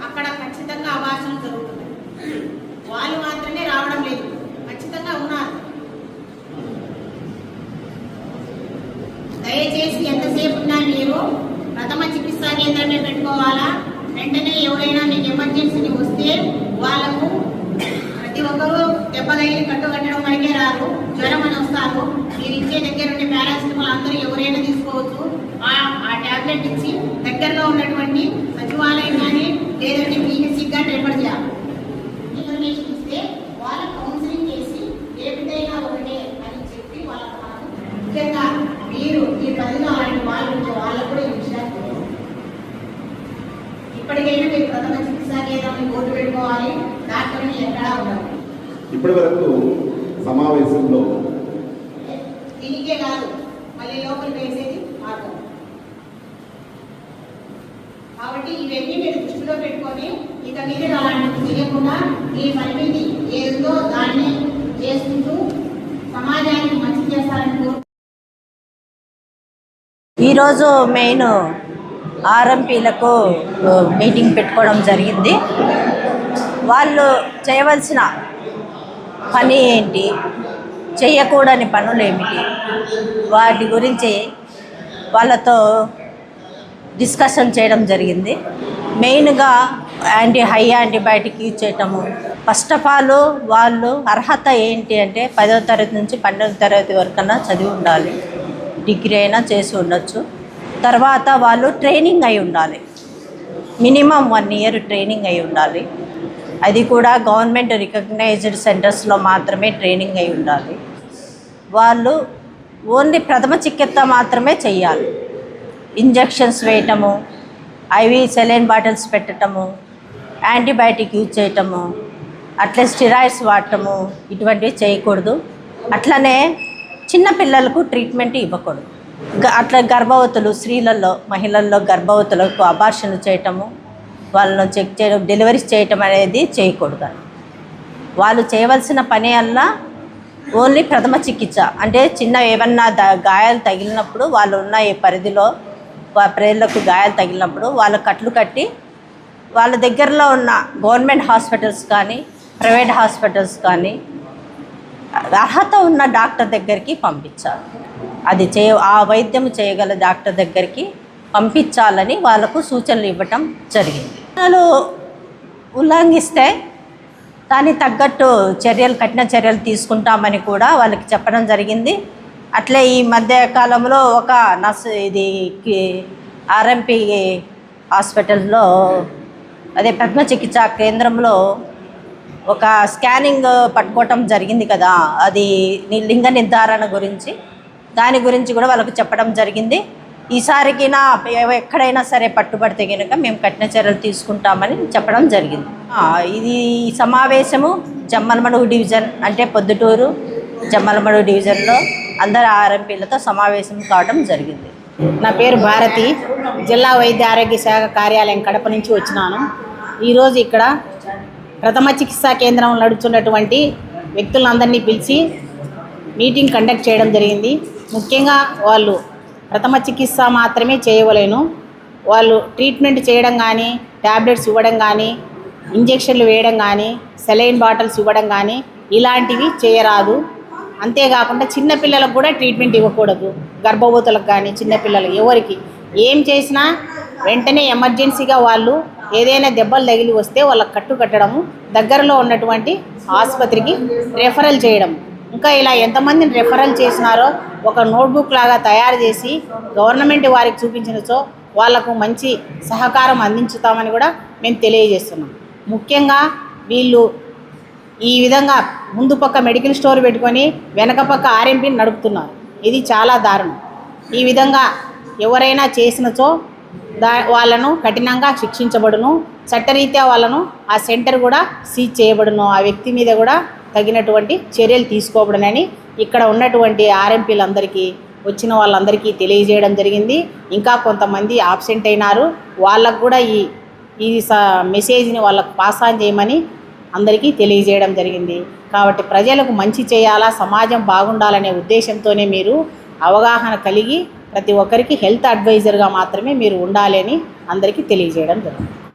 అక్కడ ఖచ్చితంగా అవాసన జరుగుతుంది. వాళ్ళు మాత్రమే రావడం లేదు, ఖచ్చితంగా ఉన్నారు. దయచేసి ఎంతసేపు ఉన్నా మీరు ప్రథమ చికిత్సా కేంద్రమే పెట్టుకోవాలా. వెంటనే ఎవరైనా మీకు ఎమర్జెన్సీ వస్తే వాళ్ళకు ప్రతి ఒక్కరూ దెబ్బ తగిలి కట్టడం వరకే రాదు, జ్వరం అని వస్తారు. మీరు ఇచ్చే దగ్గర ఉండే పారాసిటమాల్ అందరూ ఎవరైనా తీసుకోవచ్చు. ఆ ట్యాబ్లెట్ ఇచ్చి దగ్గరలో ఉన్నటువంటి సచివాలయం కానీ లేదంటే పిహెచ్సికి కానీ రెఫర్ చేయాలి. ఇన్ఫర్మేషన్ ఇస్తే వాళ్ళ కౌన్సిలింగ్ చేసి ఏ విధంగా ఒకటే అని చెప్పి వాళ్ళకు ముఖ్యంగా మీరు ఈ పరిధిలో అలాంటి వాళ్ళు ఉంటే వాళ్ళకు కూడా ఈ విషయాలు ఇప్పటికైనా మీరు ప్రథమ చికిత్సా కేంద్రాన్ని బోర్డు పెట్టుకోవాలి. డాక్టర్ని ఎక్కడా ఉండదు. ఇప్పటి వరకు సమావేశంలో దీనికే కాదు, మళ్ళీ లోపలికి వేసేది మార్గం. కాబట్టి ఇవన్నీ మీరు దృష్టిలో పెట్టుకొని ఇక మీద అలాంటివి చేయకుండా మీ పరిమితి ఏదో దాన్ని చేసుకుంటూ సమాజానికి మంచి చేస్తారని ఈరోజు మెయిన్ ఆర్ఎంపీలకు మీటింగ్ పెట్టుకోవడం జరిగింది. వాళ్ళు చేయవలసిన పని ఏంటి, చేయకూడని పనులు ఏమిటి, వాటి గురించి వాళ్ళతో డిస్కషన్ చేయడం జరిగింది. మెయిన్గా హై యాంటీబయాటిక్ యూజ్ చేయటము. ఫస్ట్ ఆఫ్ ఆల్ వాళ్ళు అర్హత ఏంటి అంటే 10వ తరగతి నుంచి 12వ తరగతి వరకన్నా చదివి ఉండాలి, డిగ్రీ అయినా చేసి ఉండొచ్చు. తర్వాత వాళ్ళు ట్రైనింగ్ అయి ఉండాలి, మినిమం 1 ఇయర్ ట్రైనింగ్ అయి ఉండాలి. అది కూడా గవర్నమెంట్ రికగ్నైజ్డ్ సెంటర్స్లో మాత్రమే ట్రైనింగ్ అయి ఉండాలి. వాళ్ళు ఓన్లీ ప్రథమ చికిత్స మాత్రమే చెయ్యాలి. ఇంజెక్షన్స్ వేయటము, ఐవి సెలైన్ బాటిల్స్ పెట్టడము, యాంటీబయాటిక్ యూజ్ చేయటము, అట్లే స్టిరాయిడ్స్ వాడటము ఇటువంటివి చేయకూడదు. అట్లనే చిన్నపిల్లలకు ట్రీట్మెంట్ ఇవ్వకూడదు. అట్లా గర్భవతులు స్త్రీలలో మహిళల్లో గర్భవతులకు అబార్షన్లు చేయటము, వాళ్ళను చెక్ చేయడం, డెలివరీస్ చేయటం అనేది చేయకూడదు. వాళ్ళు చేయవలసిన పని వల్ల ఓన్లీ ప్రథమ చికిత్స అంటే చిన్న ఏమన్నా గాయాలు తగిలినప్పుడు వాళ్ళు ఉన్న ఈ పరిధిలో ప్రేర్లకు గాయాలు తగిలినప్పుడు వాళ్ళ కట్లు కట్టి వాళ్ళ దగ్గరలో ఉన్న గవర్నమెంట్ హాస్పిటల్స్ కానీ ప్రైవేట్ హాస్పిటల్స్ కానీ అర్హత ఉన్న డాక్టర్ దగ్గరికి పంపించాలి. అది ఆ వైద్యం చేయగల డాక్టర్ దగ్గరికి పంపించాలని వాళ్ళకు సూచనలు ఇవ్వటం జరిగింది. వాళ్ళు ఉల్లంఘిస్తే దానికి తగ్గట్టు కఠిన చర్యలు తీసుకుంటామని కూడా వాళ్ళకి చెప్పడం జరిగింది. అట్లే ఈ మధ్య కాలంలో ఒక ఆర్ఎంపీ హాస్పిటల్లో అదే ప్రథమ చికిత్సా కేంద్రంలో ఒక స్కానింగ్ పట్టుకోవటం జరిగింది కదా, అది లింగ నిర్ధారణ గురించి, దాని గురించి కూడా వాళ్ళకు చెప్పడం జరిగింది. ఈసారికి ఎక్కడైనా సరే పట్టుబడితే కనుక మేము కఠిన చర్యలు తీసుకుంటామని చెప్పడం జరిగింది. ఇది సమావేశము జమ్మలమడుగు డివిజన్ అంటే పొద్దుటూరు జమ్మలమడుగు డివిజన్లో అందరు ఆర్ఎంపీలతో సమావేశం కావడం జరిగింది. నా పేరు భారతి, జిల్లా వైద్య ఆరోగ్య శాఖ కార్యాలయం కడప నుంచి వచ్చినాను. ఈరోజు ఇక్కడ ప్రథమ చికిత్సా కేంద్రం నడుచున్నటువంటి వ్యక్తులందరినీ పిలిచి మీటింగ్ కండక్ట్ చేయడం జరిగింది. ముఖ్యంగా వాళ్ళు ప్రథమ చికిత్స మాత్రమే చేయవలేను. వాళ్ళు ట్రీట్మెంట్ చేయడం కానీ, ట్యాబ్లెట్స్ ఇవ్వడం కానీ, ఇంజెక్షన్లు వేయడం కానీ, సెలైన్ బాటిల్స్ ఇవ్వడం కానీ ఇలాంటివి చేయరాదు. అంతేకాకుండా చిన్నపిల్లలకు కూడా ట్రీట్మెంట్ ఇవ్వకూడదు. గర్భవతులకు కానీ చిన్నపిల్లలకు ఎవరికి ఏం చేసినా వెంటనే ఎమర్జెన్సీగా వాళ్ళు ఏదైనా దెబ్బలు తగిలి వస్తే వాళ్ళకి కట్టడము, దగ్గరలో ఉన్నటువంటి ఆసుపత్రికి రెఫరల్ చేయడం. ఇంకా ఇలా ఎంతమందిని రెఫరల్ చేసినారో ఒక నోట్బుక్ లాగా తయారు చేసి గవర్నమెంట్ వారికి చూపించినచో వాళ్లకు మంచి సహకారం అందించుతామని కూడా మేము తెలియజేస్తున్నాం. ముఖ్యంగా వీళ్ళు ఈ విధంగా ముందు పక్క మెడికల్ స్టోర్ పెట్టుకొని వెనక పక్క ఆర్ఎంపీని నడుపుతున్నారు. ఇది చాలా దారుణం. ఈ విధంగా ఎవరైనా చేసినచో వాళ్ళను కఠినంగా శిక్షించబడును. చట్టరీత్యా వాళ్ళను ఆ సెంటర్ కూడా సీజ్ చేయబడును. ఆ వ్యక్తి మీద కూడా తగినటువంటి చర్యలు తీసుకోబడునని ఇక్కడ ఉన్నటువంటి ఆర్ఎంపీలందరికీ వచ్చిన వాళ్ళందరికీ తెలియజేయడం జరిగింది. ఇంకా కొంతమంది ఆబ్సెంట్ అయినారు, వాళ్ళకు కూడా ఈ మెసేజ్ని వాళ్ళకు పాస్ ఆన్ చేయమని అందరికీ తెలియజేయడం జరిగింది. కాబట్టి ప్రజలకు మంచి చేయాలా, సమాజం బాగుండాలనే ఉద్దేశంతోనే మీరు అవగాహన కలిగి ప్రతి ఒక్కరికి హెల్త్ అడ్వైజర్గా మాత్రమే మీరు ఉండాలి అని అందరికీ తెలియజేయడం జరిగింది.